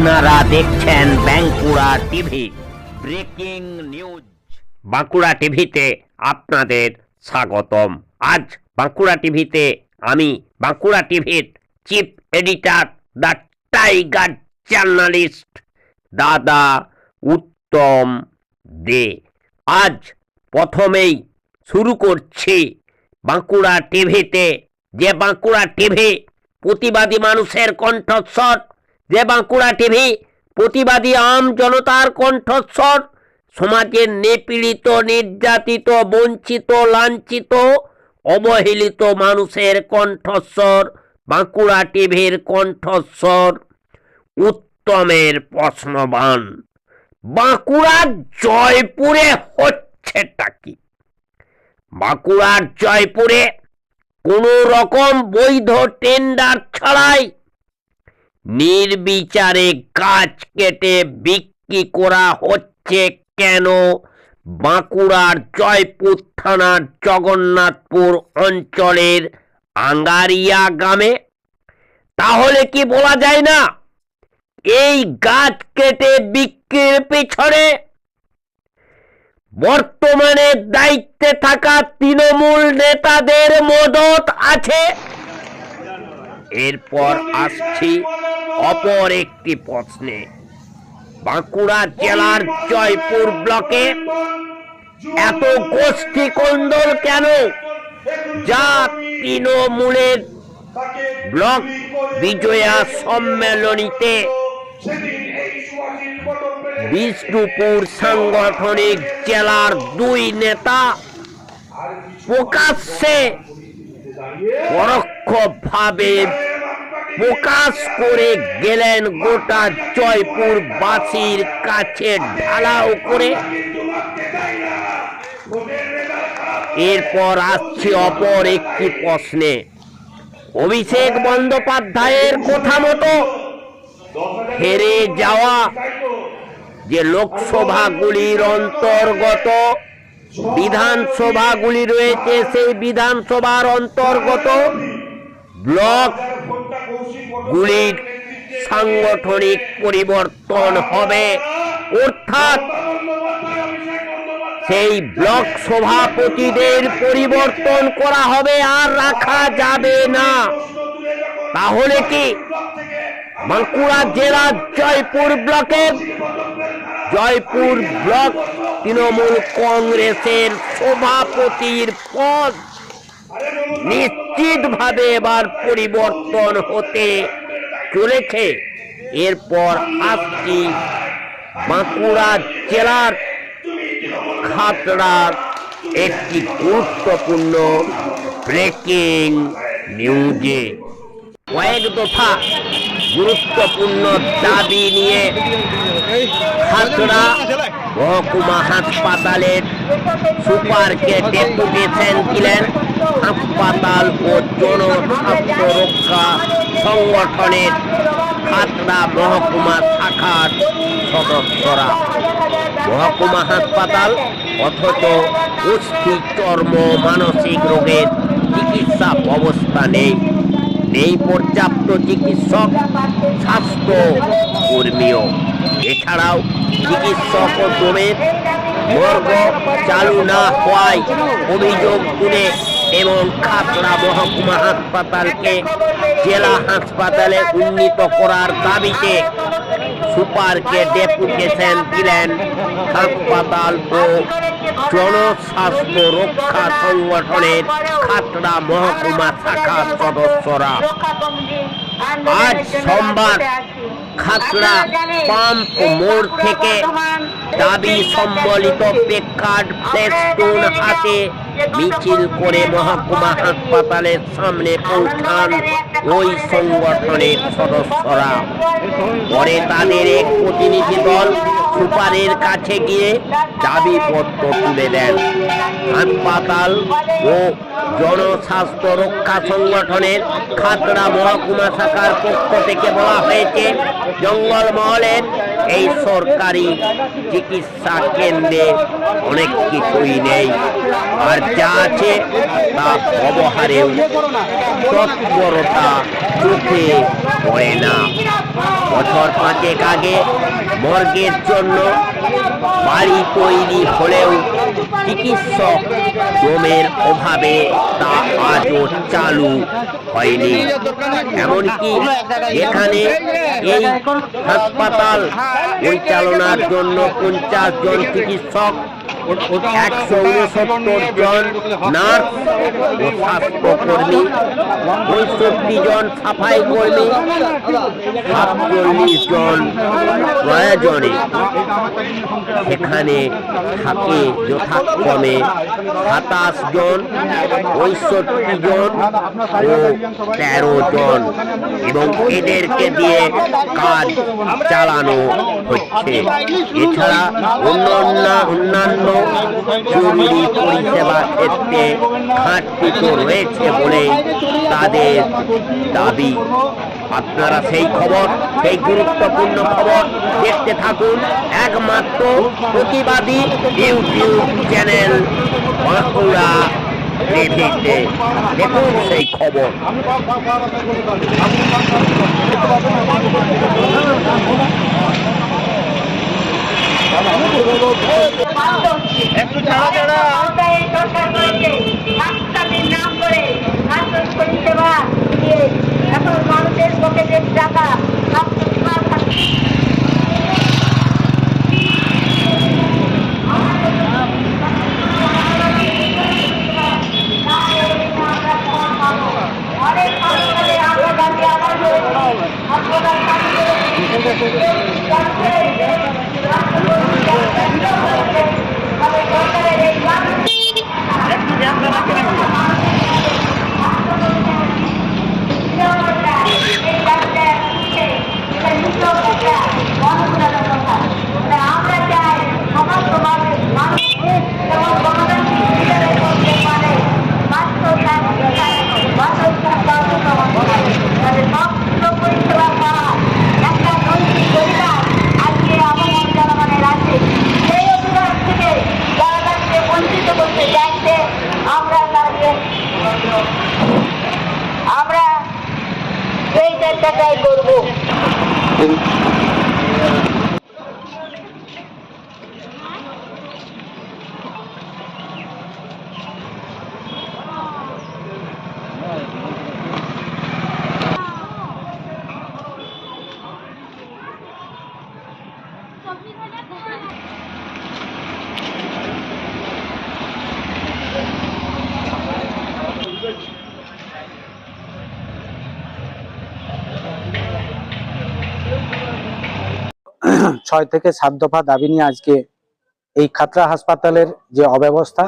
আপনারা দেখছেন Bankura TV breaking news. Bankura টিভিতে আপনাদের স্বাগতম। আজ বাঁকুড়া টিভিতে আমি বাঁকুড়া টিভির chief editor the tiger journalist দাদা উত্তম দে। আজ প্রথমেই শুরু করছি বাঁকুড়া টিভিতে, যে বাঁকুড়া টিভি প্রতিবাদী মানুষের কণ্ঠস্বর, যে বাঁকুড়া টিভি প্রতিবাদী আম জনতার কণ্ঠস্বর, সমাজের নিপীড়িত, নির্যাতিত, বঞ্চিত, লাঞ্ছিত, অবহেলিত মানুষের কণ্ঠস্বর, বাঁকুড়া টিভির কণ্ঠস্বর উত্তমের প্রশ্নবান। বাঁকুড়ার জয়পুরে হচ্ছেটা কি? বাঁকুড়ার জয়পুরে কোনো রকম বৈধ টেন্ডার ছাড়াই নির্বিচারে গাছ কেটে বিক্রি করা হচ্ছে কেন? বাঁকুড়ার জয়পুর থানার জগন্নাথপুর অঞ্চলের আঙ্গারিয়া গ্রামে। তাহলে কি বলা যায় না এই গাছ কেটে বিক্রির পেছনে বর্তমানে দায়িত্বে থাকা তৃণমূল নেতাদের মদত আছে? এরপর আসছি অপর একটি প্রশ্নে। বাঁকুড়া জেলার জয়পুর ব্লকে এত গোষ্ঠী কোন্দল কেন, যা তৃণমূলের ব্লক বিজয়া সম্মেলনীতে বিষ্ণুপুর সাংগঠনিক জেলার দুই নেতা প্রকাশ্যে পরোক্ষভাবে প্রকাশ করে গেলেন গোটা জয়পুরবাসীর কাছে ঢালাও করে। এরপর আসছে অপর একটি প্রশ্নে। অভিষেক বন্দ্যোপাধ্যায়ের কথা মতো হেরে যাওয়া যে লোকসভাগুলির অন্তর্গত বিধানসভাগুলি রয়েছে, সেই বিধানসভার অন্তর্গত ব্লক গুলির সাংগঠনিক পরিবর্তন হবে, অর্থাৎ সেই ব্লক সভাপতিদের পরিবর্তন করা হবে, আর রাখা যাবে না। তাহলে কি বাঁকুড়া জেলার জয়পুর ব্লক তৃণমূল কংগ্রেসের সভাপতির পদ নিশ্চিতভাবে এবার পরিবর্তন হতে চলেছে? এরপর আসছি বাঁকুড়া জেলার খাতড়ার একটি গুরুত্বপূর্ণ ব্রেকিং নিউজে। কয়েক দফা গুরুত্বপূর্ণ দাবি নিয়ে খাতড়া মহকুমা হাসপাতালের সুপারকে ডেপুটেশন দিলেন হাসপাতাল ও জনস্বাস্থ্য রক্ষা সংগঠনের খাতড়া মহকুমা শাখার সদস্যরা। মহকুমা হাসপাতাল অথচ অস্থি, চর্ম, মানসিক রোগের চিকিৎসা ব্যবস্থা নেই পর্যাপ্ত চিকিৎসক, স্বাস্থ্য কর্মীও। এছাড়াও চিকিৎসক ও দমের মর্গ চালু না হওয়ায় অভিযোগ তুলে এবং খাতড়া মহকুমা হাসপাতালকে জেলা হাসপাতালে উন্নীত করার দাবিতে সুপারকে ডেপুটেশন দিলেন হাসপাতাল ও জনস্বাস্থ্য রক্ষা সংগঠনের খাতড়া মহকুমা শাখার সদস্যরা। আজ সোমবার খাতড়া পাম্প মোড় থেকে দাবি সম্বলিত প্লেকার্ড, ফেস্টুন হাতে মিছিল করে মহকুমা হাসপাতালের সামনে পৌঁছান ওই সংগঠনের সদস্যরা। পরে তাদের এক প্রতিনিধি দল সুপারের কাছে গিয়ে দাবিপত্র তুলে দেন। হাসপাতাল ও জনস্বাস্থ্য রক্ষা সংগঠনের খাতড়া মহকুমা শাখার পক্ষ থেকে বলা হয়েছে, জঙ্গলমহলের এই সরকারি চিকিৎসা কেন্দ্রে অনেক কিছুই নেই, আর যা আছে তা ব্যবহারেও তৎপরতা চোখে পড়ে না। বছর 5 আগে মর্গের জন্য বাড়ি তৈরি হলেও চিকিৎসক জমের অভাবে তা আজও চালু হয়নি। এমনকি এখানে এই হাসপাতাল পরিচালনার জন্য 50 জন চিকিৎসক, 169 জন নার্স ও স্বাস্থ্যকর্মী, 65 জন সাফাই কর্মী, 47 জন প্রয়োজনে সেখানে থাকে যথাক্রমে 27 জন, 65 জন ও 13 জন, এবং এদেরকে দিয়ে কাজ চালানো হচ্ছে। এছাড়া অন্যান্য জরুরি পরিষেবা ক্ষেত্রে ঘাটতি তো রয়েছে বলে তাদের দাবি। আপনারা সেই গুরুত্বপূর্ণ খবর দেখতে থাকুন একমাত্র প্রতিবাদী ইউটিউব চ্যানেল বাঁকুড়া টিভিতে। দেখুন সেই খবর। একটু ছাড়া সরকার করেছে হাসপাতালের নাম করে স্বাস্থ্য পরিষেবা দিয়ে এখন মানুষের পকেটের টাকা অনেক হাসপাতালে আমরা দাঁড়িয়ে আবার হাসপাতাল আমরা চাই সমস্ত মানুষ পরিষেবা পাওয়া একটা নৈতিক পরিবার আজকে আবহাওয়া জনগণের আছে। সেই অধিকার থেকে যারা তাকে বঞ্চিত করতে চাইছে আমরা সেই চেষ্টাটাই করবো। ছয় থেকে 7 দফা দাবি নিয়ে আজকে এই খাতড়া হাসপাতালের যে অব্যবস্থা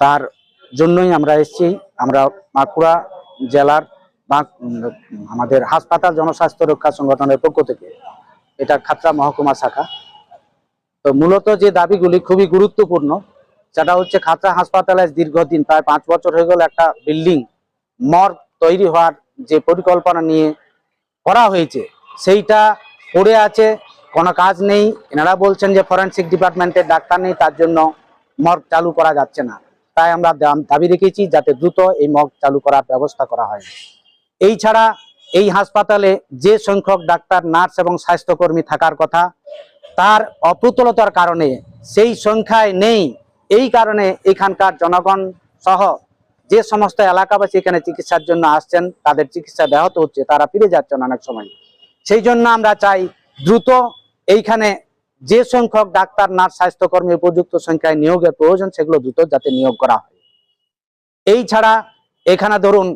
তার জন্যই আমরা এসেছি। আমরা বাঁকুড়া জেলার আমাদের হাসপাতাল জনস্বাস্থ্য রক্ষা সংগঠনের পক্ষ থেকে, এটা খাতড়া মহকুমা শাখা। তো মূলত যে দাবিগুলি খুবই গুরুত্বপূর্ণ, সেটা হচ্ছে খাতড়া হাসপাতালে দীর্ঘদিন প্রায় 5 বছর হয়ে গেল একটা বিল্ডিং মর্গ তৈরি হওয়ার যে পরিকল্পনা নিয়ে করা হয়েছে সেইটা পড়ে আছে, কোনো কাজ নেই। এনারা বলছেন যে ফরেনসিক ডিপার্টমেন্টের ডাক্তার নেই, তার জন্য মর্গ চালু করা যাচ্ছে না। তাই আমরা দাবি রেখেছি যাতে দ্রুত এই মর্গ চালু করার ব্যবস্থা করা হয়। এই ছাড়া এই হাসপাতালে যে সংখ্যক ডাক্তার, নার্স এবং স্বাস্থ্যকর্মী থাকার কথা তার অপ্রতুলতার কারণে সেই সংখ্যায় নেই। এই কারণে এখানকার জনগণ সহ যে সমস্ত এলাকাবাসী এখানে চিকিৎসার জন্য আসছেন তাদের চিকিৎসা ব্যাহত হচ্ছে, তারা ফিরে যাচ্ছেন অনেক সময়। সেই জন্য আমরা চাই দ্রুত এইখানে যে সংখ্যক ডাক্তার, নার্স, স্বাস্থ্যকর্মী উপযুক্ত সংখ্যায় নিয়োগের প্রয়োজন সেগুলো দ্রুত যাতে নিয়োগ করা হয়। এই ছাড়া এখানে ধরুন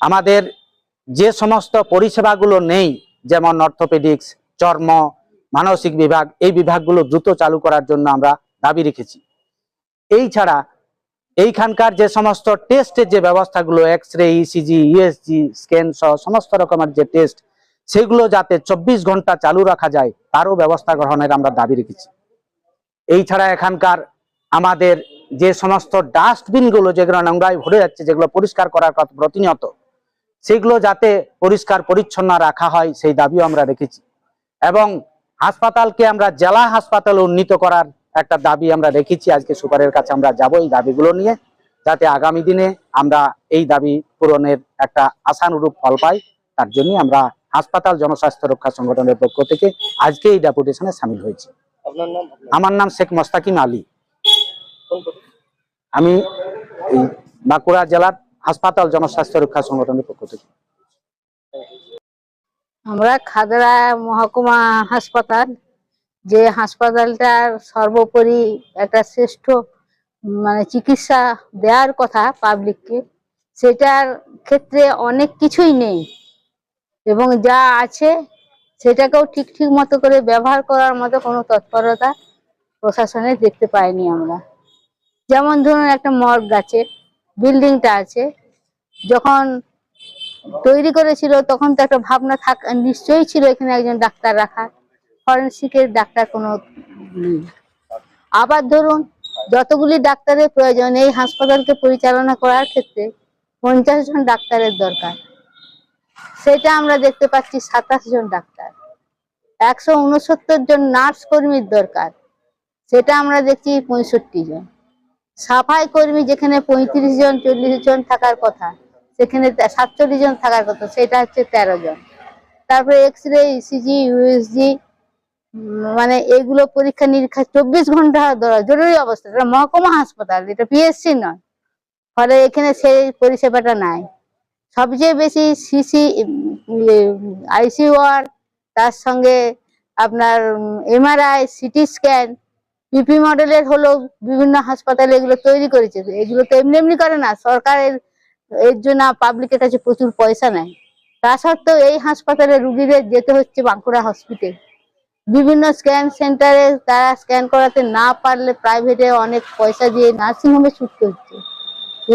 আমাদের যে সমস্ত পরিষেবাগুলো নেই, যেমন অর্থোপেডিক্স, চর্ম, মানসিক বিভাগ, এই বিভাগগুলো দ্রুত চালু করার জন্য আমরা দাবি রেখেছি। এই ছাড়া এইখানকার যে সমস্ত টেস্টের যে ব্যবস্থাগুলো, এক্সরে, ইসিজি, ইএসজি, স্ক্যান সহ সমস্ত রকমের যে টেস্ট, সেগুলো যাতে 24 ঘন্টা চালু রাখা যায় তারও ব্যবস্থা গ্রহণের আমরা দাবি রেখেছি। এই ছাড়া এখানকার আমাদের যে সমস্ত ডাস্টবিনগুলো যেগুলো নোংরায় ভরে যাচ্ছে, যেগুলো পরিষ্কার করার কথা প্রতিনিয়ত, সেগুলো যাতে পরিষ্কার পরিচ্ছন্ন রাখা হয় সেই দাবিও আমরা রেখেছি। এবং হাসপাতালকে আমরা জেলা হাসপাতালে উন্নীত করার একটা দাবি আমরা রেখেছি। আজকে সুপারের কাছে আমরা যাব এই দাবিগুলো নিয়ে, যাতে আগামী দিনে আমরা এই দাবি পূরণের একটা আশানুরূপ ফল পাই। তার জন্য আমরা হাসপাতাল জনস্বাস্থ্য রক্ষা সংগঠনের পক্ষ থেকে আজকে এই ডেপুটেশনে সামিল হয়েছি। আমার নাম শেখ মোস্তাকিম আলী। আমি এই বাঁকুড়া জেলার হাসপাতাল জনস্বাস্থ্য রক্ষা সংগঠনের পক্ষ থেকে। আমরা খাদড়া মহকুমা হাসপাতাল, যে হাসপাতালটার সর্বোপরি একটা শ্রেষ্ঠ চিকিৎসা দেওয়ার কথা পাবলিককে, সেটার ক্ষেত্রে অনেক কিছুই নেই এবং যা আছে সেটাকেও ঠিক মতো করে ব্যবহার করার মতো কোনো তৎপরতা প্রশাসনে দেখতে পাইনি আমরা। যেমন ধরুন একটা মর্গ আছে, বিল্ডিংটা আছে, যখন তৈরি করেছিল তখন তো একটা ভাবনা নিশ্চয়ই ছিল এখানে একজন ডাক্তার রাখা, ফরেনসিকের ডাক্তার কোনো নেই। আবার ধরুন যতগুলি ডাক্তারের প্রয়োজন এই হাসপাতালকে পরিচালনা করার ক্ষেত্রে 50 জন ডাক্তারের দরকার, সেটা আমরা দেখতে পাচ্ছি 27 জন ডাক্তার। 169 জন নার্স কর্মীর দরকার, সেটা আমরা দেখছি 65 জন। সাফাই কর্মী যেখানে 35 জন 40 জন থাকার কথা, সেখানে 47 জন থাকার কথা, সেটা হচ্ছে 13 জন। তারপরে এক্স রে, ইসিজি, ইউএসজি, এগুলো পরীক্ষা নিরীক্ষা 24 ঘন্টা জরুরি অবস্থা। এটা মহকুমা হাসপাতাল, এটা পিএসসি নয়, ফলে এখানে সেই পরিষেবাটা নাই। সবচেয়ে বেশি সিসি আইসিইউ ওয়ার্ড, তার সঙ্গে আপনার এমআরআই, সিটি স্ক্যান, পিপি মডেলের হলো বিভিন্ন হাসপাতালে এগুলো তৈরি করেছে। এগুলো তো এমনি এমনি করে না, সরকারের এর জন্য পাবলিকের কাছে প্রচুর পয়সা নেয়। তা সত্ত্বেও এই হাসপাতালে রুগীদের যেতে হচ্ছে বাঁকুড়া হসপিটাল। বিভিন্ন স্ক্যান সেন্টারে তারা স্ক্যান করাতে না পারলে প্রাইভেটে অনেক পয়সা দিয়ে নার্সিংহোমে ছুটতে হচ্ছে।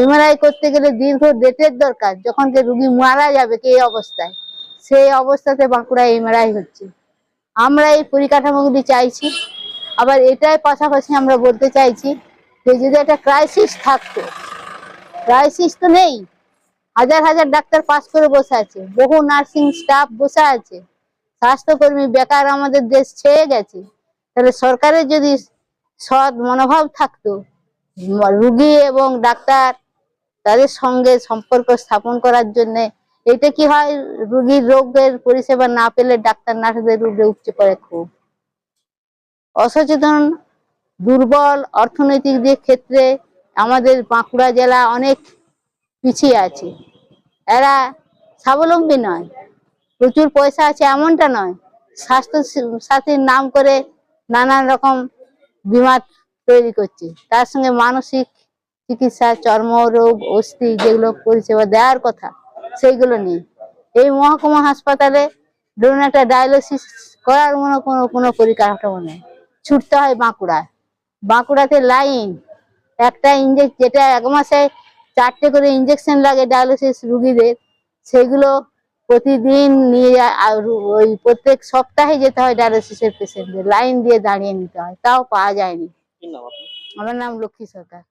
এমআরআই করতে গেলে দীর্ঘ ডেটের দরকার, যখন যে রুগী মারা যাবে কি এই অবস্থায়, সেই অবস্থাতে বাঁকুড়ায় এমআরআই হচ্ছে। আমরা এই পরিকাঠামোগুলি চাইছি। আবার এটাই পাশাপাশি আমরা বলতে চাইছি যে যদি একটা ক্রাইসিস থাকতো, ক্রাইসিস তো নেই। হাজার হাজার ডাক্তার পাস করে বসে আছে, বহু নার্সিং স্টাফ বসে আছে, স্বাস্থ্যকর্মী বেকার আমাদের দেশ ছেয়ে গেছে। তাহলে সরকারের যদি সৎ মনোভাব থাকতো, রুগী এবং ডাক্তার তাদের সঙ্গে সম্পর্ক স্থাপন করার জন্য, এটা কি হয়, রুগীর রোগের পরিষেবা না পেলে ডাক্তার নার্সদের রোগে উপচে পড়ে খুব। অসচেতন, দুর্বল অর্থনৈতিক দিক ক্ষেত্রে আমাদের বাঁকুড়া জেলা অনেক পিছিয়ে আছে। এরা স্বাবলম্বী নয়, প্রচুর পয়সা আছে এমনটা নয়, স্বাস্থ্য সাথীর নাম করে নানান রকম বীমা তৈরি করছে, তার সঙ্গে মানসিক চিকিৎসা, চর্মরোগ, অস্থি যেগুলো পরিষেবা দেওয়ার কথা সেইগুলো নেই। এই মহকুমা হাসপাতালে ধরুন একটা ডায়ালিসিস করার কোনো পরিকাঠামো নেই, ছুটতে হয় বাঁকুড়ায়। বাঁকুড়াতে লাইন, একটা যেটা 1 মাসে 4টে করে ইঞ্জেকশন লাগে ডায়ালিসিস রুগীদের, সেগুলো প্রতিদিন নিয়ে ওই প্রত্যেক সপ্তাহে যেতে হয় ডায়ালিসিসের পেশেন্টদের, লাইন দিয়ে দাঁড়িয়ে নিতে হয়, তাও পাওয়া যায়নি। আমার নাম লক্ষ্মী সরকার।